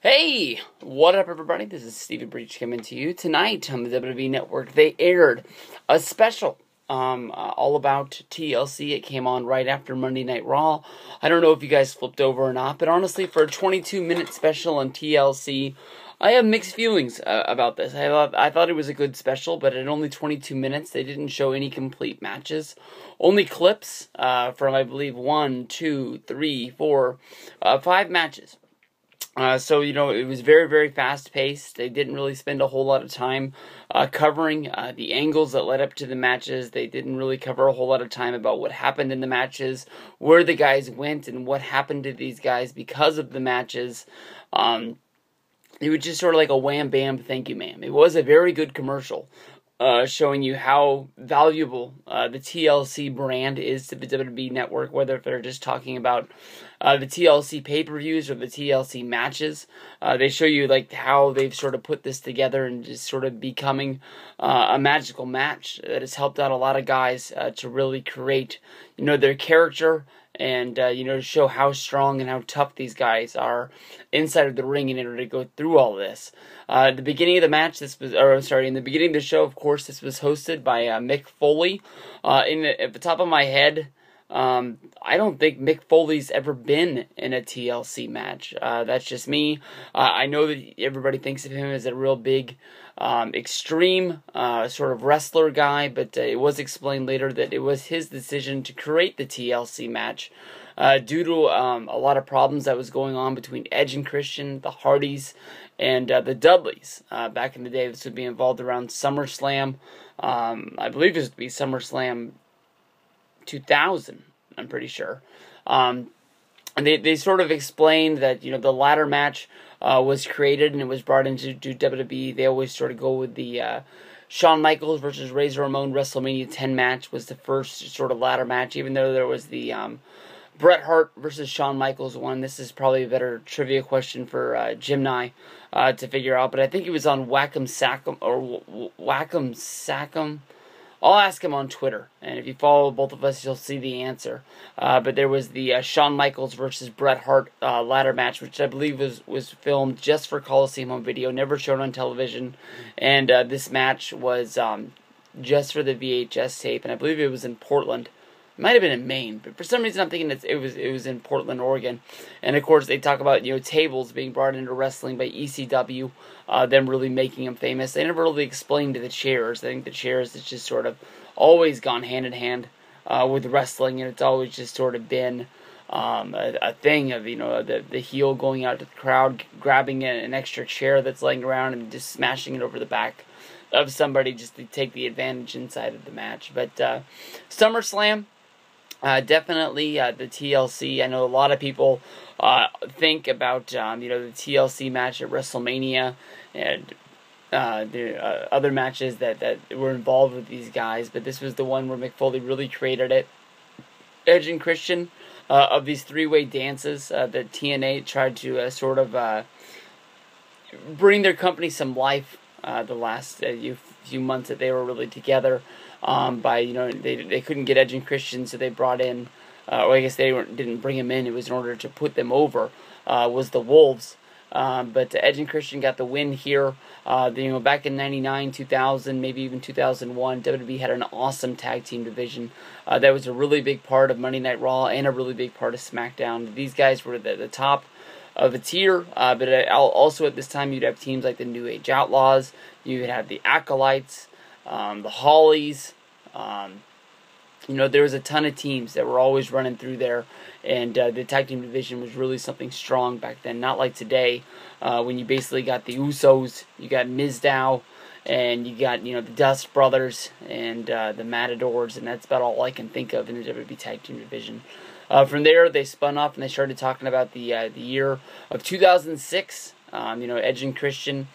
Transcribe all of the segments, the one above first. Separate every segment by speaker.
Speaker 1: Hey, what up everybody? This is Stephen Breach coming to you. Tonight on the WWE Network, they aired a special all about TLC. It came on right after Monday Night Raw. I don't know if you guys flipped over or not, but honestly, for a 22-minute special on TLC, I have mixed feelings about this. I thought it was a good special, but at only 22 minutes, they didn't show any complete matches. Only clips from, I believe, 5 matches. So, it was very, very fast-paced. They didn't really spend a whole lot of time covering the angles that led up to the matches. They didn't really cover a whole lot of time about what happened in the matches, where the guys went, and what happened to these guys because of the matches. It was just sort of like a wham bam thank you ma'am. It was a very good commercial showing you how valuable the TLC brand is to the WWE Network, whether if they're just talking about the TLC pay-per-views or the TLC matches. They show you like how they've sort of put this together and just sort of becoming a magical match that has helped out a lot of guys to really create, their character and, to show how strong and how tough these guys are inside of the ring in order to go through all this. At the beginning of the match, in the beginning of the show, of course, this was hosted by Mick Foley. At the top of my head, I don't think Mick Foley's ever been in a TLC match. That's just me. I know that everybody thinks of him as a real big, extreme sort of wrestler guy, but it was explained later that it was his decision to create the TLC match due to a lot of problems that was going on between Edge and Christian, the Hardys, and the Dudleys. Back in the day, this would be involved around SummerSlam. I believe this would be SummerSlam 2000, I'm pretty sure. And they sort of explained that, the ladder match was created and it was brought into WWE. They always sort of go with the Shawn Michaels versus Razor Ramon WrestleMania 10 match was the first sort of ladder match, even though there was the Bret Hart versus Shawn Michaels one. This is probably a better trivia question for Jim Nye to figure out, but I think it was on Whack'em Sack'em. I'll ask him on Twitter, and if you follow both of us, you'll see the answer. But there was the Shawn Michaels versus Bret Hart ladder match, which I believe was filmed just for Coliseum Home Video, never shown on television. And this match was just for the VHS tape, and I believe it was in Portland. It might have been in Maine, but for some reason I'm thinking it was in Portland, Oregon. And of course they talk about tables being brought into wrestling by ECW, them really making them famous. They never really explained the chairs. I think the chairs has just sort of always gone hand in hand with wrestling, and it's always just sort of been a thing of the heel going out to the crowd, grabbing an extra chair that's laying around and just smashing it over the back of somebody just to take the advantage inside of the match. But SummerSlam. Definitely the TLC. I know a lot of people think about the TLC match at WrestleMania and the other matches that were involved with these guys, but this was the one where Mick Foley really created it. Edge and Christian of these three-way dances that TNA tried to sort of bring their company some life the last few months that they were really together. They couldn't get Edge and Christian, so they brought in, or I guess they didn't bring him in. It was in order to put them over. Was the Wolves, but Edge and Christian got the win here. Back in '99, 2000, maybe even 2001, WWE had an awesome tag team division. That was a really big part of Monday Night Raw and a really big part of SmackDown. These guys were the top of a tier, but also at this time you'd have teams like the New Age Outlaws. You would have the Acolytes. The Hollies, there was a ton of teams that were always running through there, and the tag team division was really something strong back then, not like today, when you basically got the Usos, you got Mizdow, and you got, the Dust Brothers, and the Matadors, and that's about all I can think of in the WWE tag team division. From there, they spun off, and they started talking about the year of 2006, Edge and Christian.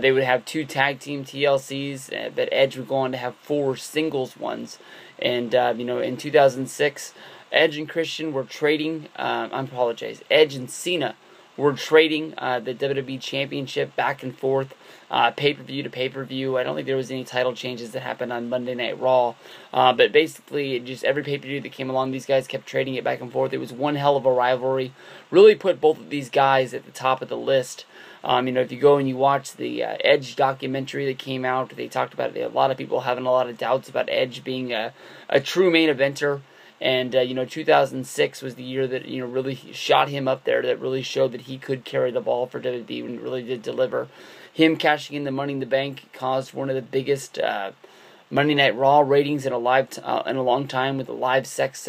Speaker 1: They would have 2 tag team TLCs, but Edge would go on to have 4 singles ones. And, in 2006, Edge and Christian were trading, Edge and Cena were trading the WWE Championship back and forth, pay-per-view to pay-per-view. I don't think there was any title changes that happened on Monday Night Raw, but basically, just every pay-per-view that came along, these guys kept trading it back and forth. It was one hell of a rivalry. Really put both of these guys at the top of the list. If you go and you watch the Edge documentary that came out, they talked about it. A lot of people having a lot of doubts about Edge being a true main eventer. And, 2006 was the year that, really shot him up there, that really showed that he could carry the ball for WWE and really did deliver. Him cashing in the Money in the Bank caused one of the biggest Monday Night Raw ratings in a long time, with a live sex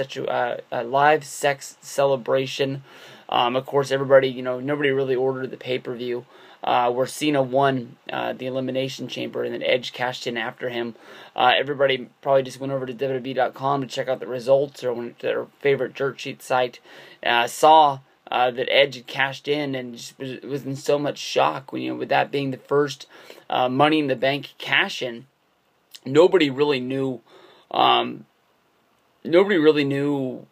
Speaker 1: celebration. Of course, everybody, nobody really ordered the pay-per-view. Where Cena won the Elimination Chamber, and then Edge cashed in after him. Everybody probably just went over to WWE.com to check out the results, or went to their favorite dirt sheet site, saw that Edge had cashed in, and just was in so much shock with that being the first Money in the Bank cash-in. Nobody really knew. Nobody really knew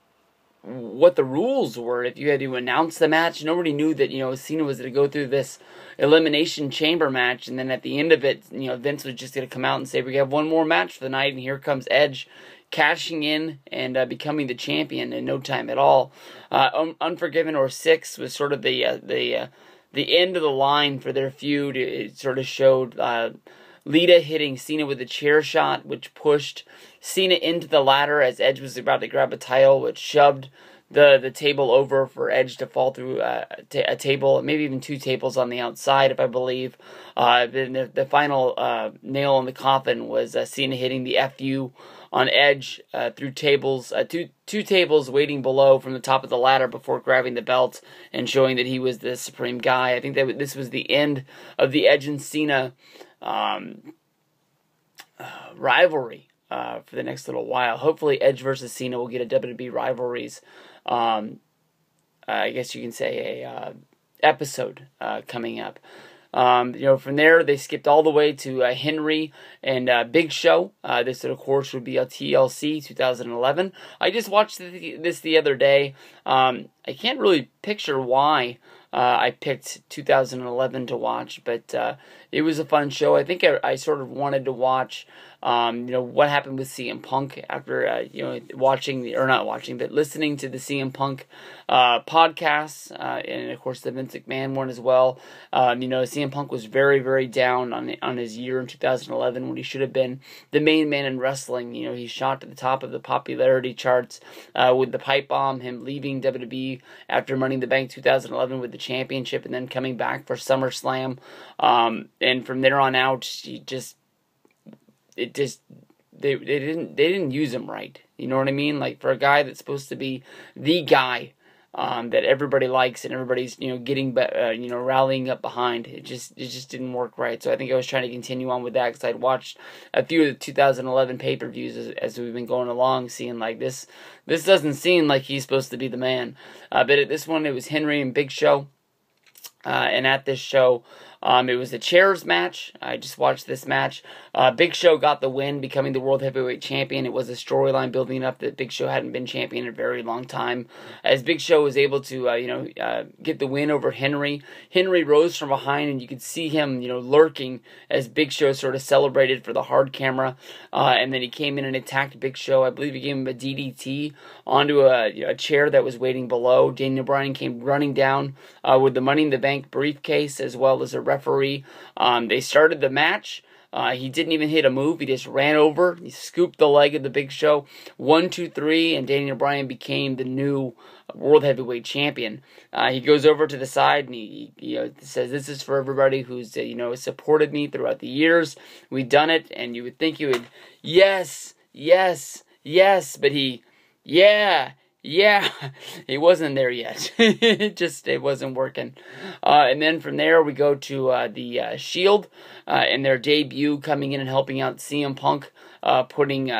Speaker 1: what the rules were. If you had to announce the match, nobody knew that Cena was going to go through this Elimination Chamber match, and then at the end of it, Vince was just going to come out and say, we have one more match for the night, and here comes Edge cashing in and becoming the champion in no time at all. Unforgiven or 6 was sort of the end of the line for their feud. It sort of showed Lita hitting Cena with a chair shot, which pushed Cena into the ladder as Edge was about to grab a title, which shoved the table over for Edge to fall through a table, maybe even 2 tables on the outside, if I believe. Then the final nail in the coffin was Cena hitting the FU on Edge through tables, two tables waiting below from the top of the ladder before grabbing the belt and showing that he was the supreme guy. I think that this was the end of the Edge and Cena rivalry for the next little while. Hopefully Edge versus Cena will get a WWE rivalries, I guess you can say a episode coming up. From there they skipped all the way to Henry and Big Show. This of course would be a TLC 2011. I just watched this the other day. I can't really picture why I picked 2011 to watch, but it was a fun show. I think I sort of wanted to watch what happened with CM Punk after listening to the CM Punk podcasts, and of course the Vince McMahon one as well. CM Punk was very, very down on his year in 2011 when he should have been the main man in wrestling. He shot to the top of the popularity charts with the pipe bomb, him leaving WWE after Money in the Bank 2011 with the championship, and then coming back for SummerSlam. And from there on out, they didn't use him right. You know what I mean? Like, for a guy that's supposed to be the guy that everybody likes and everybody's getting rallying up behind, it just didn't work right. So I think I was trying to continue on with that because I'd watched a few of the 2011 pay-per-views as we've been going along, seeing like this doesn't seem like he's supposed to be the man. But at this one, it was Henry and Big Show. And at this show, it was a chairs match. I just watched this match. Big Show got the win, becoming the World Heavyweight Champion. It was a storyline building up that Big Show hadn't been champion in a very long time. As Big Show was able to, get the win over Henry, Henry rose from behind, and you could see him, lurking as Big Show sort of celebrated for the hard camera. And then he came in and attacked Big Show. I believe he gave him a DDT onto a chair that was waiting below. Daniel Bryan came running down with the Money in the Bank briefcase as well as a referee. They started the match. He didn't even hit a move. He just ran over. He scooped the leg of the Big Show. 1, 2, 3, and Daniel Bryan became the new World Heavyweight Champion. He goes over to the side and he says, "This is for everybody who's supported me throughout the years. We've done it." And you would think he would, yes, but yeah, he wasn't there yet. It wasn't working. And then from there, we go to the Shield and their debut, coming in and helping out CM Punk, putting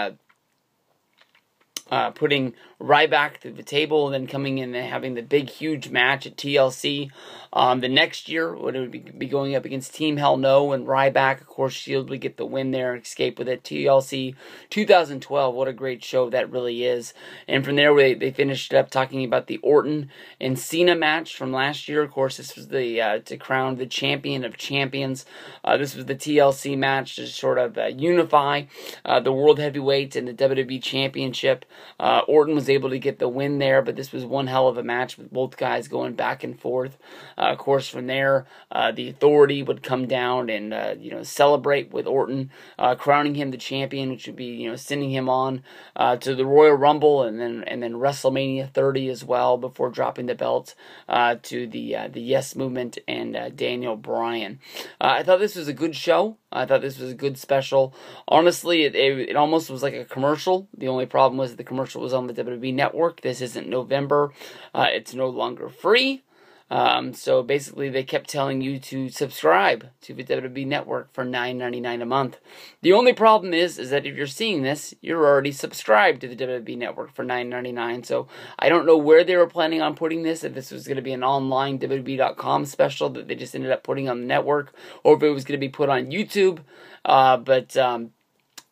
Speaker 1: Ryback through the table, and then coming in and having the big, huge match at TLC. The next year, when it would be going up against Team Hell No, and Ryback, of course, Shield would get the win there and escape with it. TLC 2012, what a great show that really is. And from there, they finished up talking about the Orton and Cena match from last year. Of course, this was the to crown the champion of champions. This was the TLC match to sort of unify the World Heavyweight and the WWE Championship. Orton was able to get the win there, but this was one hell of a match with both guys going back and forth. Of course, from there, the Authority would come down and celebrate with Orton, crowning him the champion, which would be sending him on to the Royal Rumble and then WrestleMania 30 as well, before dropping the belt to the Yes Movement and Daniel Bryan. I thought this was a good show. I thought this was a good special. Honestly, it almost was like a commercial. The only problem was the commercial was on the WWE Network. This isn't November. It's no longer free. So basically, they kept telling you to subscribe to the WWE Network for $9.99 a month. The only problem is that if you're seeing this, you're already subscribed to the WWE Network for $9.99. So I don't know where they were planning on putting this, if this was going to be an online WWE.com special that they just ended up putting on the network, or if it was going to be put on YouTube.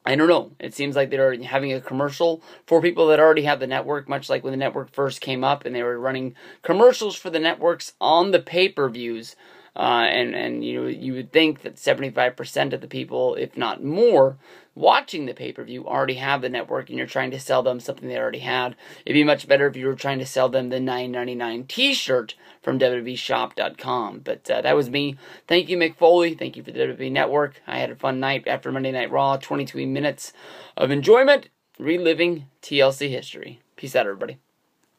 Speaker 1: I don't know. It seems like they're having a commercial for people that already have the network, much like when the network first came up and they were running commercials for the networks on the pay-per-views. And you would think that 75% of the people, if not more, watching the pay-per-view already have the network, and you're trying to sell them something they already had. It'd be much better if you were trying to sell them the $9.99 t-shirt from WWEshop.com. But that was me. Thank you, Mick Foley. Thank you for the WWE Network. I had a fun night after Monday Night Raw. 22 minutes of enjoyment, reliving TLC history. Peace out, everybody.